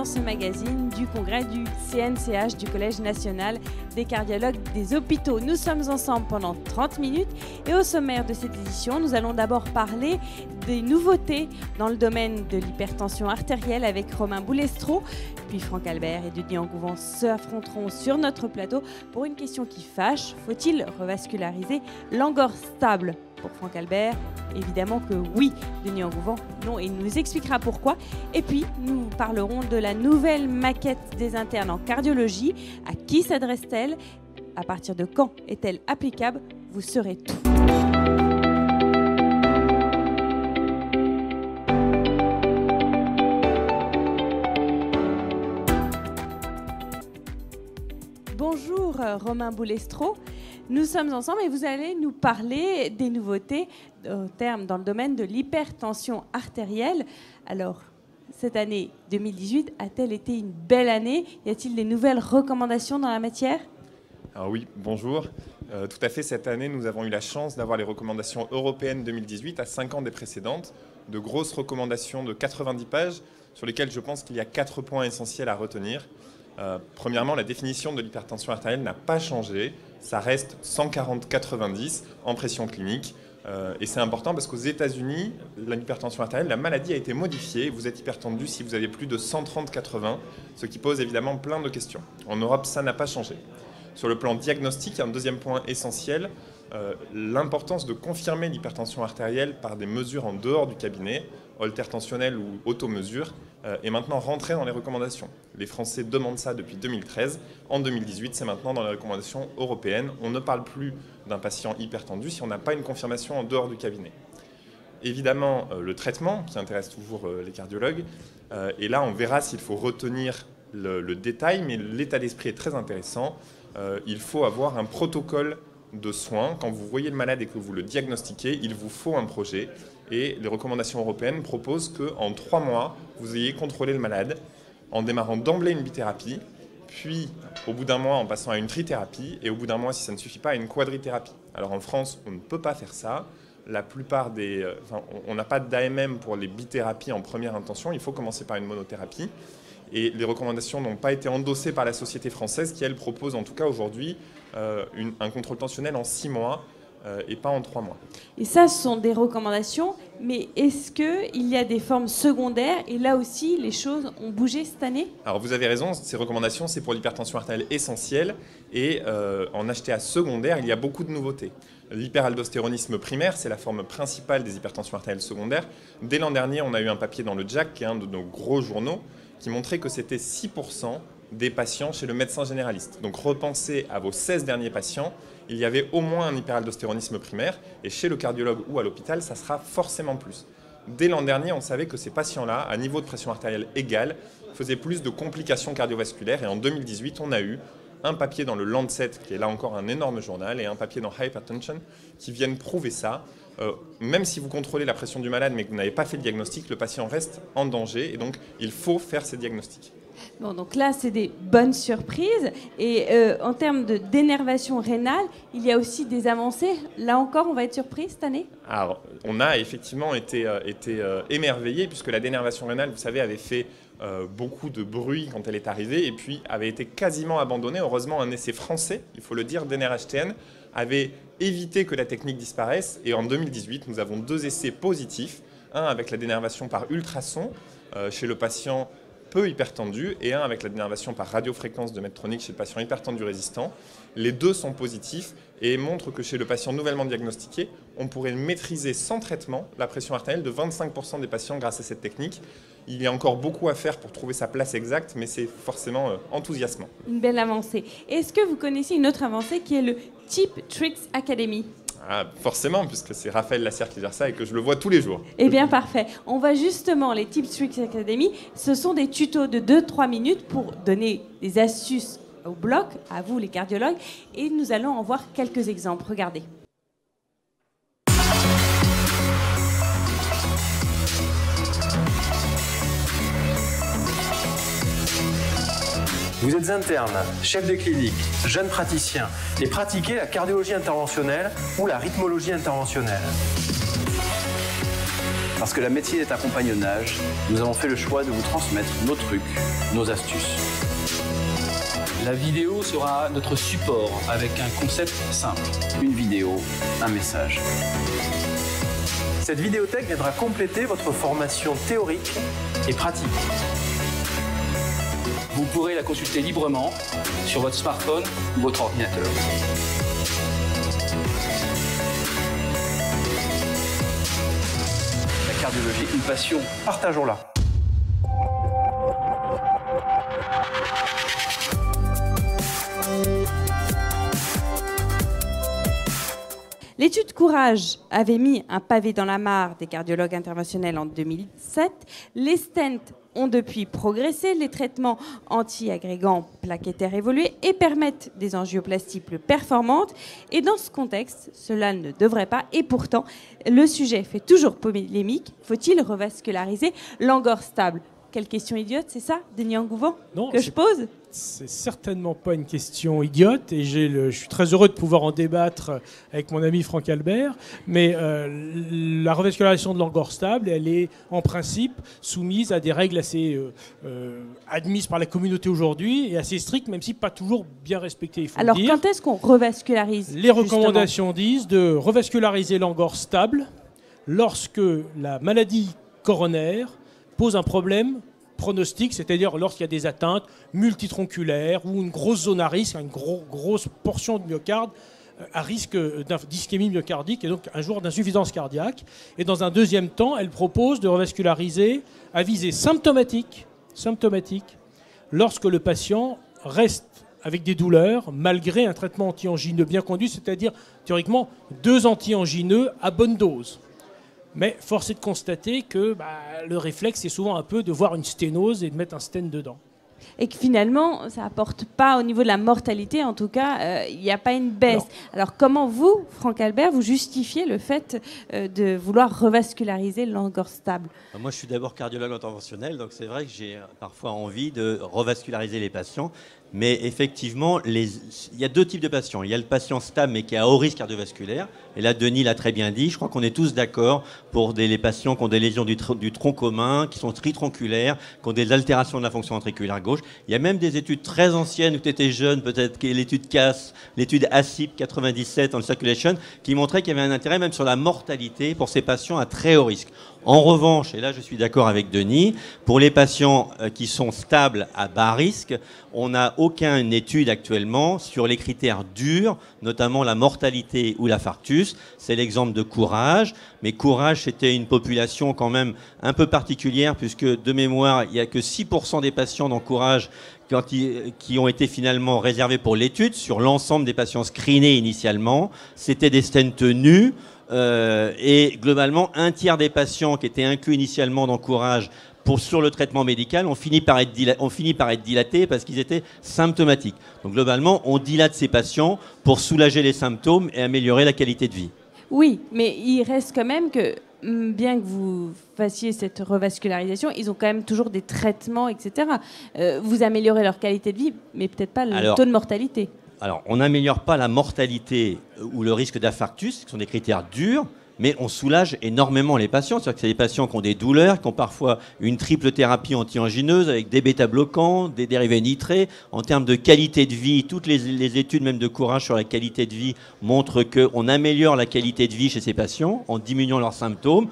dans ce magazine du congrès du CNCH, du Collège national des cardiologues des hôpitaux. Nous sommes ensemble pendant 30 minutes et au sommaire de cette édition, nous allons d'abord parler des nouveautés dans le domaine de l'hypertension artérielle avec Romain Boulestreau, puis Franck Albert et Denis Engouvent s'affronteront sur notre plateau pour une question qui fâche. Faut-il revasculariser l'angor stable? Pour Franck Albert, évidemment que oui. Denis Engouvent, non, et il nous expliquera pourquoi. Et puis, nous parlerons de la nouvelle maquette des internes en cardiologie. À qui s'adresse-t-elle? À partir de quand est-elle applicable? Vous saurez tout. Bonjour Romain Boulestreau. Nous sommes ensemble et vous allez nous parler des nouveautés dans le domaine de l'hypertension artérielle. Alors, cette année 2018 a-t-elle été une belle année? Y a-t-il des nouvelles recommandations dans la matière? Alors oui, bonjour. Tout à fait, cette année, nous avons eu la chance d'avoir les recommandations européennes 2018 à 5 ans des précédentes, de grosses recommandations de 90 pages sur lesquelles je pense qu'il y a 4 points essentiels à retenir. Premièrement, la définition de l'hypertension artérielle n'a pas changé. Ça reste 140/90 en pression clinique. Et c'est important parce qu'aux États-Unis, l'hypertension artérielle, la maladie a été modifiée. Vous êtes hypertendu si vous avez plus de 130/80, ce qui pose évidemment plein de questions. En Europe, ça n'a pas changé. Sur le plan diagnostique, il y a un deuxième point essentiel, l'importance de confirmer l'hypertension artérielle par des mesures en dehors du cabinet, holter tensionnel ou automesure, est maintenant rentré dans les recommandations. Les Français demandent ça depuis 2013. En 2018, c'est maintenant dans les recommandations européennes. On ne parle plus d'un patient hypertendu si on n'a pas une confirmation en dehors du cabinet. Évidemment, le traitement, qui intéresse toujours les cardiologues, et là, on verra s'il faut retenir le détail, mais l'état d'esprit est très intéressant. Il faut avoir un protocole de soins. Quand vous voyez le malade et que vous le diagnostiquez, il vous faut un projet. Et les recommandations européennes proposent qu'en 3 mois, vous ayez contrôlé le malade en démarrant d'emblée une bithérapie, puis au bout d'un mois en passant à une trithérapie, et au bout d'un mois, si ça ne suffit pas, à une quadrithérapie. Alors en France, on ne peut pas faire ça. La plupart on n'a pas d'AMM pour les bithérapies en première intention. Il faut commencer par une monothérapie. Et les recommandations n'ont pas été endossées par la société française qui, elle, propose en tout cas aujourd'hui un contrôle tensionnel en 6 mois et pas en 3 mois. Et ça, ce sont des recommandations, mais est-ce qu'il y a des formes secondaires? Et là aussi, les choses ont bougé cette année? Alors vous avez raison, ces recommandations, c'est pour l'hypertension artérielle essentielle. Et en HTA secondaire, il y a beaucoup de nouveautés. L'hyperaldostéronisme primaire, c'est la forme principale des hypertensions artérielles secondaires. Dès l'an dernier, on a eu un papier dans le JACC, qui est un de nos gros journaux, qui montrait que c'était 6% des patients chez le médecin généraliste. Donc repensez à vos 16 derniers patients, il y avait au moins un hyperaldostéronisme primaire, et chez le cardiologue ou à l'hôpital, ça sera forcément plus. Dès l'an dernier, on savait que ces patients-là, à niveau de pression artérielle égal, faisaient plus de complications cardiovasculaires, et en 2018, on a eu un papier dans le Lancet, qui est là encore un énorme journal, et un papier dans Hypertension, qui viennent prouver ça. Même si vous contrôlez la pression du malade mais que vous n'avez pas fait le diagnostic, le patient reste en danger et donc il faut faire ces diagnostics. Bon, donc là, c'est des bonnes surprises. Et en termes d'énervation rénale, il y a aussi des avancées. Là encore, on va être surpris cette année? Alors, on a effectivement été émerveillés puisque la dénervation rénale, vous savez, avait fait beaucoup de bruit quand elle est arrivée et puis avait été quasiment abandonnée. Heureusement, un essai français, il faut le dire, DENER-HTN, avait évité que la technique disparaisse. Et en 2018, nous avons 2 essais positifs. Un avec la dénervation par ultrason chez le patient peu hypertendu et un avec la dénervation par radiofréquence de Medtronic chez le patient hypertendu résistant. Les 2 sont positifs et montrent que chez le patient nouvellement diagnostiqué, on pourrait maîtriser sans traitement la pression artérielle de 25% des patients grâce à cette technique. Il y a encore beaucoup à faire pour trouver sa place exacte, mais c'est forcément enthousiasmant. Une belle avancée. Est-ce que vous connaissez une autre avancée qui est le Tip Tricks Academy? Ah, forcément, puisque c'est Raphaël Lassère qui gère ça et que je le vois tous les jours. Eh bien, parfait. On va justement, les Tip Tricks Academy, ce sont des tutos de 2-3 minutes pour donner des astuces au bloc, à vous les cardiologues, et nous allons en voir quelques exemples. Regardez. Vous êtes interne, chef de clinique, jeune praticien et pratiquez la cardiologie interventionnelle ou la rythmologie interventionnelle. Parce que la médecine est un compagnonnage, nous avons fait le choix de vous transmettre nos trucs, nos astuces. La vidéo sera notre support avec un concept simple. Une vidéo, un message. Cette vidéothèque viendra compléter votre formation théorique et pratique. Vous pourrez la consulter librement sur votre smartphone ou votre ordinateur. La cardiologie, une passion, partageons-la. L'étude Courage avait mis un pavé dans la mare des cardiologues interventionnels en 2007. Les stents ont depuis progressé, les traitements anti-agrégants plaquettaires évolués et permettent des angioplasties plus performantes. Et dans ce contexte, cela ne devrait pas. Et pourtant, le sujet fait toujours polémique. Faut-il revasculariser l'angor stable? Quelle question idiote, c'est ça, Denis Engouvent, que je pose? C'est certainement pas une question idiote et je suis très heureux de pouvoir en débattre avec mon ami Franck Albert. Mais la revascularisation de l'angor stable, elle est en principe soumise à des règles assez admises par la communauté aujourd'hui et assez strictes, même si pas toujours bien respectées. Il faut Alors, le dire. quand est-ce qu'on revascularise? Les recommandations disent de revasculariser l'angor stable lorsque la maladie coronaire pose un problème pronostic, c'est-à-dire lorsqu'il y a des atteintes multitronculaires ou une grosse zone à risque, une grosse portion de myocarde à risque d'ischémie myocardique et donc un jour d'insuffisance cardiaque. Et dans un deuxième temps, elle propose de revasculariser à visée symptomatique lorsque le patient reste avec des douleurs malgré un traitement anti-angineux bien conduit, c'est-à-dire théoriquement 2 anti-angineux à bonne dose. Mais force est de constater que le réflexe, c'est souvent un peu de voir une sténose et de mettre un stent dedans. Et que finalement, ça n'apporte pas au niveau de la mortalité, en tout cas, il n'y a pas une baisse. Alors comment vous, Franck Albert, vous justifiez le fait de vouloir revasculariser l'angor stable? Moi, je suis d'abord cardiologue interventionnel, donc c'est vrai que j'ai parfois envie de revasculariser les patients. Mais effectivement, il y a 2 types de patients. Il y a le patient stable, mais qui a haut risque cardiovasculaire. Et là, Denis l'a très bien dit. Je crois qu'on est tous d'accord pour les patients qui ont des lésions du tronc commun, qui sont tritronculaires, qui ont des altérations de la fonction ventriculaire gauche. Il y a même des études très anciennes où tu étais jeune, peut-être l'étude CAS, l'étude ACIP 97 en circulation, qui montrait qu'il y avait un intérêt même sur la mortalité pour ces patients à très haut risque. En revanche, et là je suis d'accord avec Denis, pour les patients qui sont stables à bas risque, on n'a aucune étude actuellement sur les critères durs, notamment la mortalité ou l'infarctus. C'est l'exemple de Courage. Mais Courage, c'était une population quand même un peu particulière, puisque de mémoire, il n'y a que 6% des patients dans Courage qui ont été finalement réservés pour l'étude. Sur l'ensemble des patients screenés initialement, c'était des stents nus. Et globalement, un tiers des patients qui étaient inclus initialement dans Courage sur le traitement médical ont fini par être dilatés parce qu'ils étaient symptomatiques. Donc globalement, on dilate ces patients pour soulager les symptômes et améliorer la qualité de vie. Oui, mais il reste quand même que, bien que vous fassiez cette revascularisation, ils ont quand même toujours des traitements, etc. Vous améliorez leur qualité de vie, mais peut-être pas le taux de mortalité. Alors, on n'améliore pas la mortalité ou le risque d'infarctus, qui sont des critères durs, mais on soulage énormément les patients. C'est-à-dire que c'est des patients qui ont des douleurs, qui ont parfois une triple thérapie anti-angineuse avec des bêta-bloquants, des dérivés nitrés. En termes de qualité de vie, toutes les études même de Courage sur la qualité de vie montrent qu'on améliore la qualité de vie chez ces patients en diminuant leurs symptômes.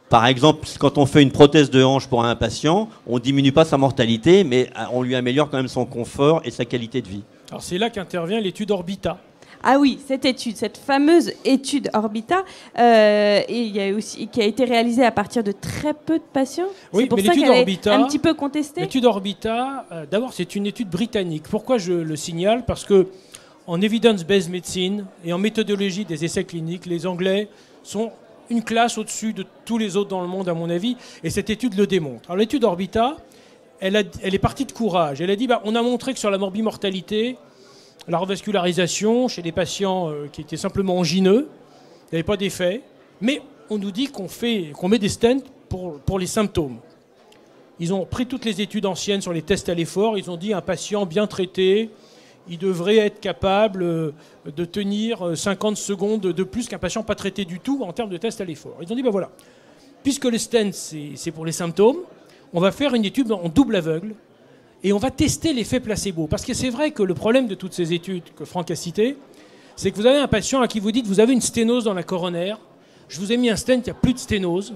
Par exemple, quand on fait une prothèse de hanche pour un patient, on ne diminue pas sa mortalité, mais on lui améliore quand même son confort et sa qualité de vie. Alors c'est là qu'intervient l'étude Orbita. Ah oui, cette fameuse étude Orbita, et il y a aussi, qui a été réalisée à partir de très peu de patients. Oui, c'est pour mais ça l'étude qu'elle Orbita, est un petit peu contestée. L'étude Orbita, d'abord c'est une étude britannique. Pourquoi je le signale? Parce que en evidence-based medicine et en méthodologie des essais cliniques, les Anglais sont une classe au-dessus de tous les autres dans le monde, à mon avis, et cette étude le démontre. Alors l'étude Orbita, elle est partie de Courage. Elle a dit, on a montré que sur la morbimortalité, la revascularisation chez des patients qui étaient simplement angineux, il n'y avait pas d'effet, mais on nous dit qu'on met des stents pour les symptômes. Ils ont pris toutes les études anciennes sur les tests à l'effort, ils ont dit un patient bien traité, il devrait être capable de tenir 50 secondes de plus qu'un patient pas traité du tout en termes de tests à l'effort. Ils ont dit, voilà, puisque le stent, c'est pour les symptômes, on va faire une étude en double aveugle et on va tester l'effet placebo. Parce que c'est vrai que le problème de toutes ces études que Franck a citées, c'est que vous avez un patient à qui vous dites, vous avez une sténose dans la coronaire, je vous ai mis un stent, il n'y a plus de sténose.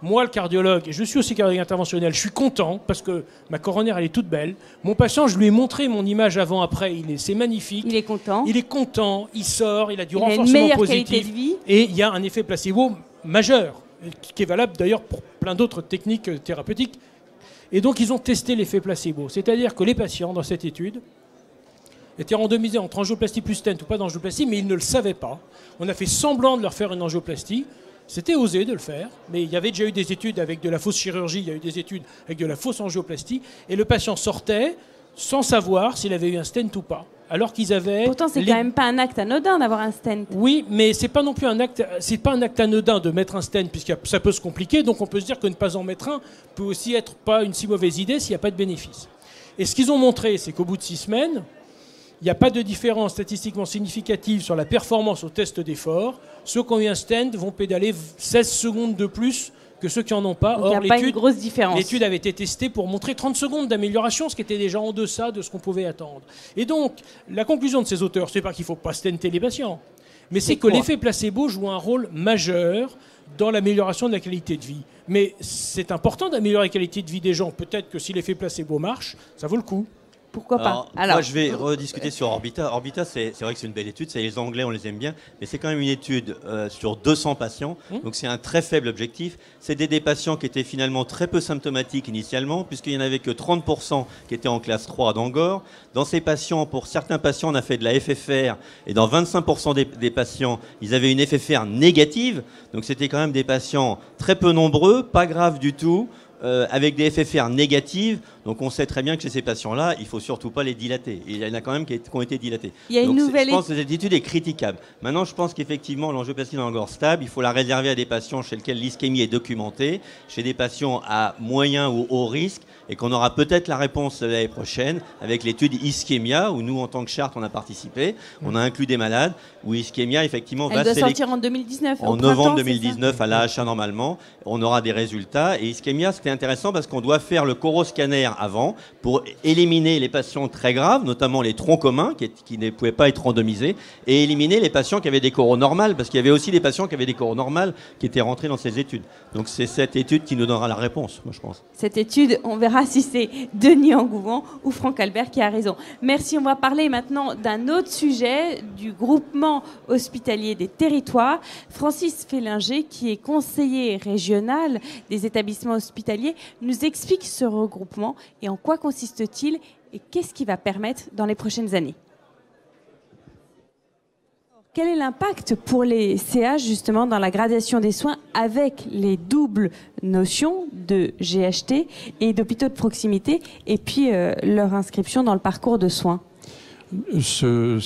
Moi, le cardiologue, et je suis aussi cardiologue interventionnel, je suis content parce que ma coronaire, elle est toute belle. Mon patient, je lui ai montré mon image avant-après, c'est magnifique. Il est content. Il est content, il sort, il a du Il a une renforcement meilleure positif. qualité de vie. Et il y a un effet placebo majeur, qui est valable d'ailleurs pour plein d'autres techniques thérapeutiques. Et donc, ils ont testé l'effet placebo. C'est-à-dire que les patients, dans cette étude, étaient randomisés entre angioplastie plus stent ou pas d'angioplastie, mais ils ne le savaient pas. On a fait semblant de leur faire une angioplastie. C'était osé de le faire, mais il y avait déjà eu des études avec de la fausse chirurgie, il y a eu des études avec de la fausse angioplastie, et le patient sortait sans savoir s'il avait eu un stent ou pas. Alors qu'ils avaient... Pourtant, c'est quand même pas un acte anodin d'avoir un stent. Oui, mais c'est pas non plus un acte anodin de mettre un stent, puisque ça peut se compliquer, donc on peut se dire que ne pas en mettre un peut aussi être pas une si mauvaise idée s'il n'y a pas de bénéfice. Et ce qu'ils ont montré, c'est qu'au bout de 6 semaines, il n'y a pas de différence statistiquement significative sur la performance au test d'effort. Ceux qui ont eu un stent vont pédaler 16 secondes de plus que ceux qui n'en ont pas. Donc, il n'y a pas une grosse différence. L'étude avait été testée pour montrer 30 secondes d'amélioration, ce qui était déjà en deçà de ce qu'on pouvait attendre. Et donc, la conclusion de ces auteurs, ce n'est pas qu'il ne faut pas stenter les patients, mais c'est que l'effet placebo joue un rôle majeur dans l'amélioration de la qualité de vie. Mais c'est important d'améliorer la qualité de vie des gens. Peut-être que si l'effet placebo marche, ça vaut le coup. Pourquoi pas? Alors, moi, je vais rediscuter sur Orbita. Orbita, c'est vrai que c'est une belle étude. Les Anglais, on les aime bien. Mais c'est quand même une étude sur 200 patients. Donc, c'est un très faible objectif. C'est des patients qui étaient finalement très peu symptomatiques initialement, puisqu'il n'y en avait que 30% qui étaient en classe 3 d'Angor. Dans ces patients, pour certains patients, on a fait de la FFR. Et dans 25% des patients, ils avaient une FFR négative. Donc, c'était quand même des patients très peu nombreux, pas graves du tout. Avec des FFR négatives, donc on sait très bien que chez ces patients-là, il ne faut surtout pas les dilater. Il y en a quand même qui ont été dilatés. Il y a une nouvelle je pense que cette étude est critiquable. Maintenant, je pense qu'effectivement, l'angioplastie dans l'angor stable, il faut la réserver à des patients chez lesquels l'ischémie est documentée, chez des patients à moyen ou haut risque, et qu'on aura peut-être la réponse l'année prochaine avec l'étude Ischemia, où nous, en tant que charte, on a participé. On a inclus des malades, où Ischemia, effectivement, va sortir en 2019. En novembre 2019, à l'AHA normalement, on aura des résultats. Et Ischemia, c'était intéressant parce qu'on doit faire le coroscanner avant pour éliminer les patients très graves, notamment les troncs communs qui ne pouvaient pas être randomisés, et éliminer les patients qui avaient des coros normales, parce qu'il y avait aussi des patients qui avaient des coros normales qui étaient rentrés dans ces études. Donc c'est cette étude qui nous donnera la réponse, moi je pense. Cette étude, on verra si c'est Denis Engouvant ou Franck Albert qui a raison. Merci, on va parler maintenant d'un autre sujet, du groupement hospitalier des territoires. Francis Félinger, qui est conseiller régional des établissements hospitaliers, nous explique ce regroupement et en quoi consiste-t-il et qu'est-ce qu'il va permettre dans les prochaines années. Quel est l'impact pour les CH justement dans la gradation des soins avec les doubles notions de GHT et d'hôpitaux de proximité et puis leur inscription dans le parcours de soins? Ce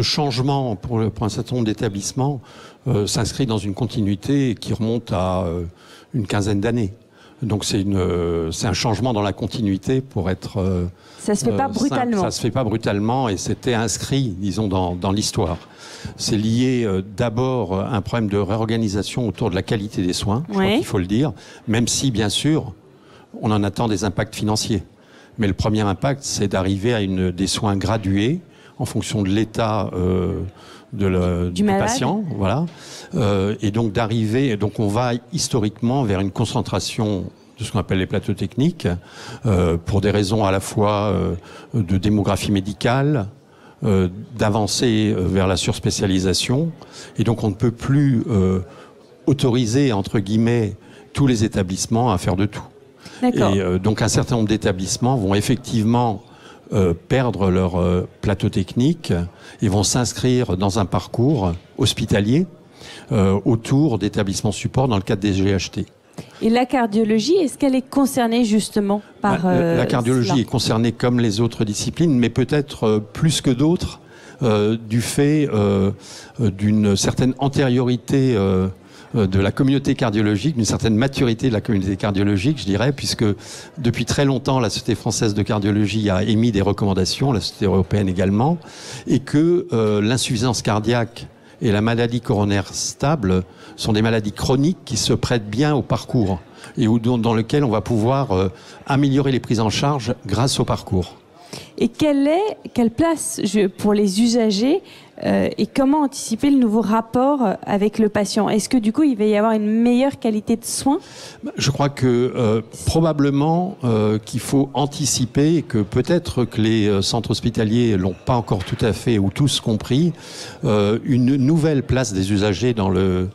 changement pour un certain nombre d'établissements s'inscrit dans une continuité qui remonte à une quinzaine d'années. Donc c'est un changement dans la continuité pour être... ça se fait pas brutalement. Simple. Ça se fait pas brutalement et c'était inscrit, disons, dans l'histoire. C'est lié d'abord à un problème de réorganisation autour de la qualité des soins, je crois qu'il faut le dire, même si, bien sûr, on en attend des impacts financiers. Mais le premier impact, c'est d'arriver à des soins gradués en fonction de l'état du patient, voilà. Et donc on va historiquement vers une concentration de ce qu'on appelle les plateaux techniques, pour des raisons à la fois de démographie médicale, d'avancer vers la surspécialisation, et donc on ne peut plus autoriser entre guillemets tous les établissements à faire de tout. Et donc un certain nombre d'établissements vont effectivement perdre leur plateau technique et vont s'inscrire dans un parcours hospitalier autour d'établissements support dans le cadre des GHT. Et la cardiologie, est-ce qu'elle est concernée justement par la cardiologie est concernée comme les autres disciplines, mais peut-être plus que d'autres du fait d'une certaine antériorité de la communauté cardiologique, d'une certaine maturité de la communauté cardiologique, je dirais, puisque depuis très longtemps, la Société française de cardiologie a émis des recommandations, la Société européenne également, et que l'insuffisance cardiaque et la maladie coronaire stable sont des maladies chroniques qui se prêtent bien au parcours et dans lequel on va pouvoir améliorer les prises en charge grâce au parcours. Et quelle place pour les usagers et comment anticiper le nouveau rapport avec le patient? Est-ce que du coup il va y avoir une meilleure qualité de soins? Je crois que probablement qu'il faut anticiper et que peut-être que les centres hospitaliers l'ont pas encore tout à fait ou tous compris, une nouvelle place des usagers dans le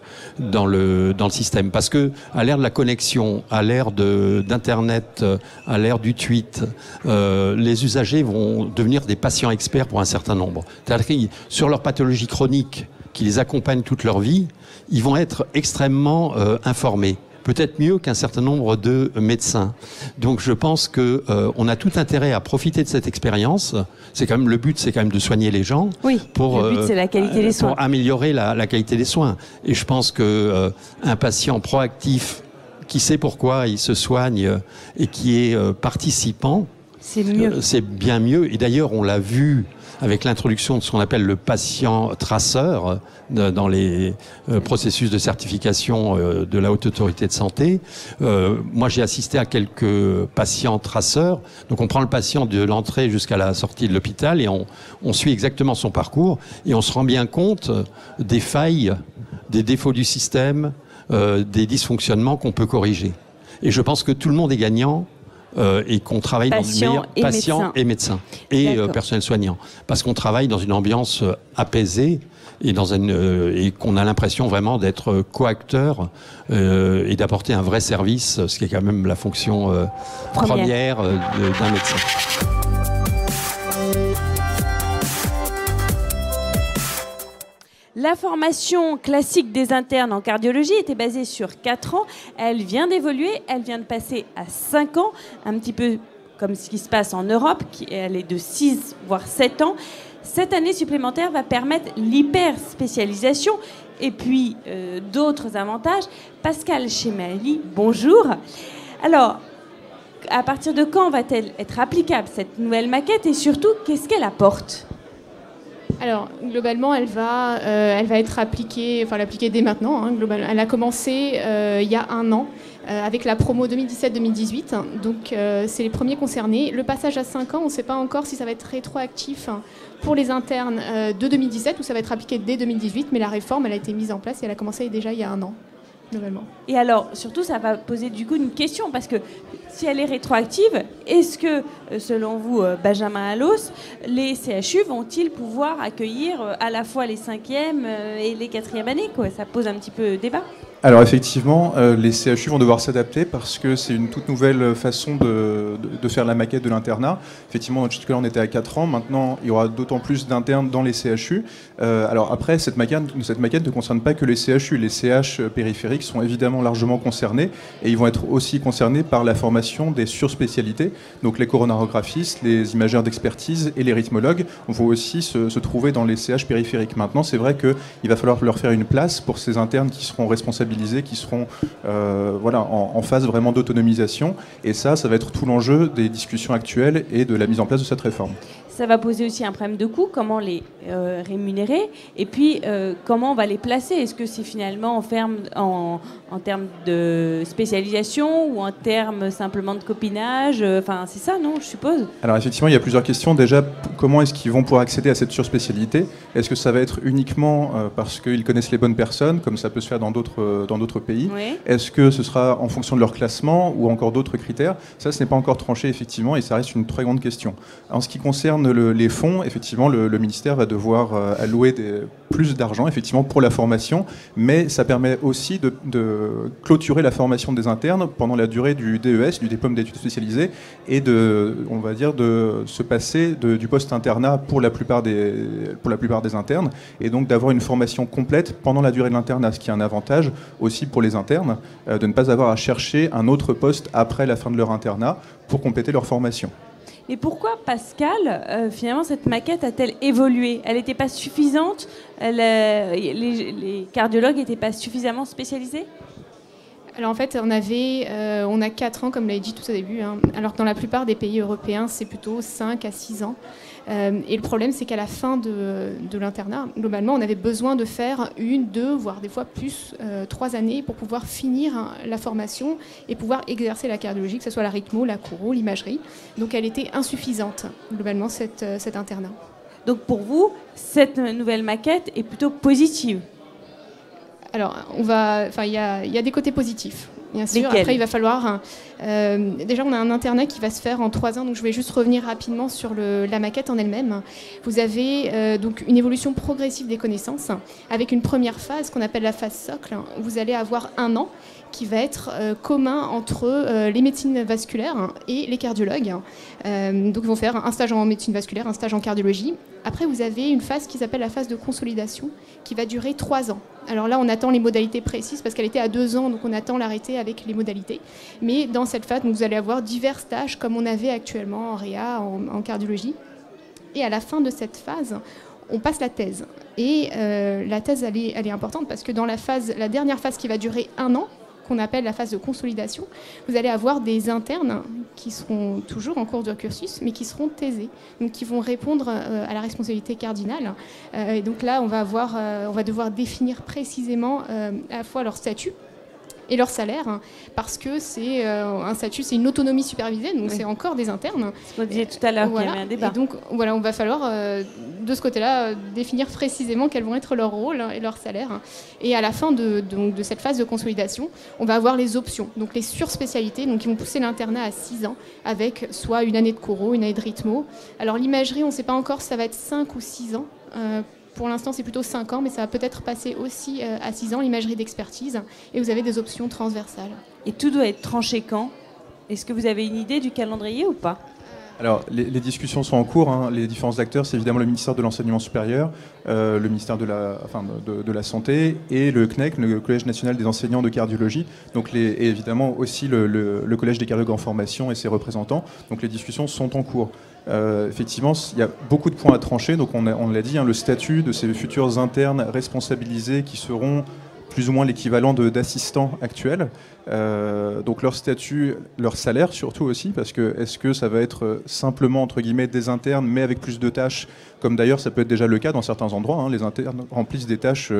système. Parce que à l'ère de la connexion, à l'ère d'Internet, à l'ère du tweet, les usagers vont devenir des patients experts pour un certain nombre. C'est-à-dire que sur leur pathologie chronique qui les accompagne toute leur vie, ils vont être extrêmement informés. Peut-être mieux qu'un certain nombre de médecins. Donc je pense que on a tout intérêt à profiter de cette expérience. C'est quand même le but, c'est quand même de soigner les gens. Oui. Le but, c'est la qualité des soins. Pour améliorer la qualité des soins. Et je pense que un patient proactif qui sait pourquoi il se soigne et qui est participant, c'est mieux. C'est bien mieux. Et d'ailleurs, on l'a vu avec l'introduction de ce qu'on appelle le patient traceur dans les processus de certification de la Haute Autorité de Santé. Moi, j'ai assisté à quelques patients traceurs. Donc, on prend le patient de l'entrée jusqu'à la sortie de l'hôpital et on suit exactement son parcours et on se rend bien compte des failles, des défauts du système, des dysfonctionnements qu'on peut corriger. Et je pense que tout le monde est gagnant. Et qu'on travaille dans une meilleure patient et médecin et personnel soignant, parce qu'on travaille dans une ambiance apaisée et et qu'on a l'impression vraiment d'être coacteur et d'apporter un vrai service, ce qui est quand même la fonction première d'un médecin. La formation classique des internes en cardiologie était basée sur 4 ans. Elle vient d'évoluer, elle vient de passer à 5 ans, un petit peu comme ce qui se passe en Europe, elle est de 6 voire 7 ans. Cette année supplémentaire va permettre l'hyperspécialisation et puis d'autres avantages. Pascal Chemali, bonjour. Alors, à partir de quand va-t-elle être applicable cette nouvelle maquette et surtout, qu'est-ce qu'elle apporte ? Alors, globalement, elle va être appliquée, enfin l'appliquer dès maintenant. Hein, globalement. Elle a commencé il y a 1 an avec la promo 2017-2018. Donc, c'est les premiers concernés. Le passage à 5 ans, on ne sait pas encore si ça va être rétroactif pour les internes de 2017 ou ça va être appliqué dès 2018. Mais la réforme, elle a été mise en place et elle a commencé déjà il y a 1 an. Globalement. Et alors, surtout, ça va poser du coup une question, parce que si elle est rétroactive, est-ce que, selon vous, Benjamin Allos, les CHU vont-ils pouvoir accueillir à la fois les 5e et les 4e années, quoi ? Ça pose un petit peu débat. Alors effectivement, les CHU vont devoir s'adapter parce que c'est une toute nouvelle façon de faire la maquette de l'internat. Effectivement, jusque-là, on était à 4 ans. Maintenant, il y aura d'autant plus d'internes dans les CHU. Alors après, cette maquette ne concerne pas que les CHU. Les CH périphériques sont évidemment largement concernés et ils vont être aussi concernés par la formation des surspécialités. Donc les coronarographistes, les imageurs d'expertise et les rythmologues vont aussi se trouver dans les CH périphériques. Maintenant, c'est vrai qu'il va falloir leur faire une place pour ces internes qui seront responsabilisés, qui seront en phase vraiment d'autonomisation. Et ça va être tout l'enjeu des discussions actuelles et de la mise en place de cette réforme. Ça va poser aussi un problème de coût, comment les rémunérer, et puis comment on va les placer. Est-ce que c'est finalement en termes de spécialisation ou en termes simplement de copinage? Enfin, c'est ça, non, je suppose? Alors effectivement, il y a plusieurs questions. Déjà, comment est-ce qu'ils vont pouvoir accéder à cette surspécialité? Est-ce que ça va être uniquement parce qu'ils connaissent les bonnes personnes, comme ça peut se faire dans d'autres pays? Oui. Est-ce que ce sera en fonction de leur classement ou encore d'autres critères? Ça, ce n'est pas encore tranché, effectivement, et ça reste une très grande question. En ce qui concerne les fonds, effectivement, le ministère va devoir allouer plus d'argent, effectivement, pour la formation, mais ça permet aussi de clôturer la formation des internes pendant la durée du DES, du diplôme d'études spécialisées, et de se passer du post-internat pour la plupart des internes, et donc d'avoir une formation complète pendant la durée de l'internat, ce qui est un avantage aussi pour les internes, de ne pas avoir à chercher un autre poste après la fin de leur internat pour compléter leur formation. Mais pourquoi, Pascal, finalement, cette maquette a-t-elle évolué? Elle n'était pas suffisante? Les cardiologues n'étaient pas suffisamment spécialisés? Alors en fait, on a 4 ans, comme l'a dit tout au début, hein, alors que dans la plupart des pays européens, c'est plutôt 5 à 6 ans. Et le problème, c'est qu'à la fin de l'internat, globalement, on avait besoin de faire 1, 2, voire des fois plus 3 années pour pouvoir finir la formation et pouvoir exercer la cardiologie, que ce soit la rythmo, la couro, l'imagerie. Donc elle était insuffisante, globalement, cet internat. Donc pour vous, cette nouvelle maquette est plutôt positive? Alors, il y a des côtés positifs, bien sûr. Lesquels? Après, il va falloir... déjà, on a un internat qui va se faire en 3 ans, donc je vais juste revenir rapidement sur la maquette en elle-même. Vous avez donc une évolution progressive des connaissances, avec une première phase qu'on appelle la phase socle. Vous allez avoir 1 an qui va être commun entre les médecines vasculaires et les cardiologues. Donc ils vont faire un stage en médecine vasculaire, un stage en cardiologie. Après, vous avez une phase qui s'appelle la phase de consolidation, qui va durer 3 ans. Alors là, on attend les modalités précises, parce qu'elle était à 2 ans, donc on attend l'arrêté avec les modalités. Mais dans cette phase, vous allez avoir divers stages, comme on avait actuellement en réa, en cardiologie. Et à la fin de cette phase, on passe la thèse. Et la thèse, elle est importante, parce que dans la dernière phase qui va durer 1 an, qu'on appelle la phase de consolidation, vous allez avoir des internes qui seront toujours en cours de cursus, mais qui seront thésés, donc qui vont répondre à la responsabilité cardinale. Et donc là, on va devoir définir précisément à la fois leur statut et leur salaire, parce que c'est un statut, c'est une autonomie supervisée, donc c'est encore des internes. Ce qu'on disait tout à l'heure, qu'il y avait un débat. Et donc voilà, on va falloir de ce côté-là définir précisément quels vont être leurs rôles et leur salaire. Et à la fin de cette phase de consolidation, on va avoir les options, donc les surspécialités, donc qui vont pousser l'internat à 6 ans, avec soit une année de choro, une année de rythmo. Alors l'imagerie, on ne sait pas encore si ça va être 5 ou 6 ans. Pour l'instant, c'est plutôt 5 ans, mais ça va peut-être passer aussi à 6 ans, l'imagerie d'expertise. Et vous avez des options transversales. Et tout doit être tranché quand? Est-ce que vous avez une idée du calendrier ou pas? Alors, les discussions sont en cours. Hein. Les différents acteurs, c'est évidemment le ministère de l'Enseignement supérieur, le ministère de la Santé et le CNEC, le Collège national des enseignants de cardiologie, donc et évidemment aussi le Collège des cardiologues en formation et ses représentants. Donc les discussions sont en cours. Effectivement, il y a beaucoup de points à trancher. Donc on l'a dit, hein, le statut de ces futurs internes responsabilisés qui seront plus ou moins l'équivalent d'assistants actuels. Donc leur statut, leur salaire surtout aussi, parce que est-ce que ça va être simplement entre guillemets des internes mais avec plus de tâches, comme d'ailleurs ça peut être déjà le cas dans certains endroits, hein, les internes remplissent des tâches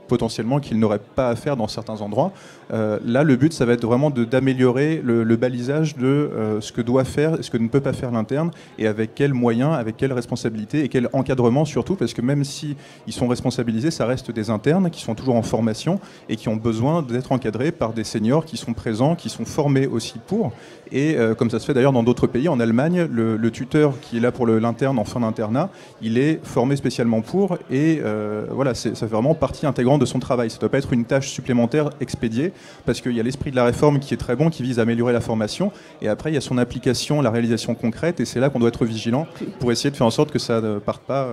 potentiellement qu'ils n'auraient pas à faire dans certains endroits. Là, le but, ça va être vraiment d'améliorer le balisage de ce que doit faire et ce que ne peut pas faire l'interne, et avec quels moyens, avec quelles responsabilités et quel encadrement surtout, parce que même si ils sont responsabilisés, ça reste des internes qui sont toujours en formation et qui ont besoin d'être encadrés par des seniors qui sont présents, qui sont formés aussi pour. Et comme ça se fait d'ailleurs dans d'autres pays, en Allemagne, le tuteur qui est là pour l'interne en fin d'internat, il est formé spécialement pour, et voilà, ça fait vraiment partie intégrante de son travail. Ça ne doit pas être une tâche supplémentaire expédiée, parce qu'il y a l'esprit de la réforme qui est très bon, qui vise à améliorer la formation, et après il y a son application, la réalisation concrète, et c'est là qu'on doit être vigilant pour essayer de faire en sorte que ça ne parte pas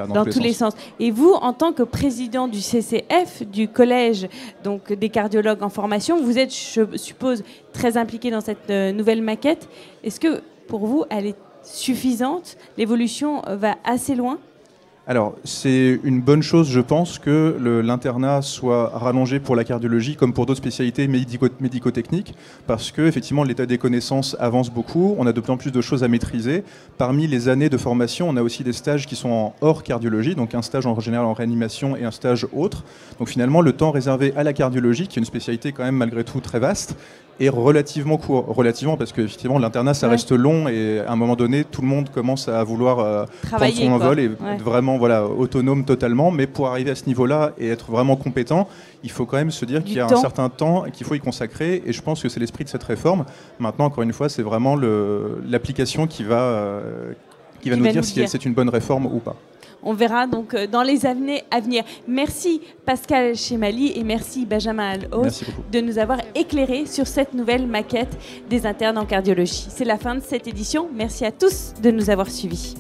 dans tous les sens. Et vous, en tant que président du CCF, du collège donc, des cardiologues en formation, vous êtes, je suppose, très impliqué dans cette nouvelle maquette. Est-ce que pour vous, elle est suffisante? L'évolution va assez loin? Alors, c'est une bonne chose, je pense, que l'internat soit rallongé pour la cardiologie comme pour d'autres spécialités médico-techniques, parce que effectivement, l'état des connaissances avance beaucoup, on a de plus en plus de choses à maîtriser. Parmi les années de formation, on a aussi des stages qui sont en hors cardiologie, donc un stage en général en réanimation et un stage autre. Donc finalement, le temps réservé à la cardiologie, qui est une spécialité quand même malgré tout très vaste, est relativement court. Relativement, parce que effectivement, l'internat, ça reste long, et à un moment donné, tout le monde commence à vouloir prendre son envol et être vraiment autonome totalement. Mais pour arriver à ce niveau-là et être vraiment compétent, il faut quand même se dire qu'il y a un certain temps qu'il faut y consacrer, et je pense que c'est l'esprit de cette réforme. Maintenant, encore une fois, c'est vraiment l'application qui va nous dire si c'est une bonne réforme ou pas. On verra donc dans les années à venir. Merci Pascal Chemali et merci Benjamin Alhaus de nous avoir éclairés sur cette nouvelle maquette des internes en cardiologie. C'est la fin de cette édition. Merci à tous de nous avoir suivis.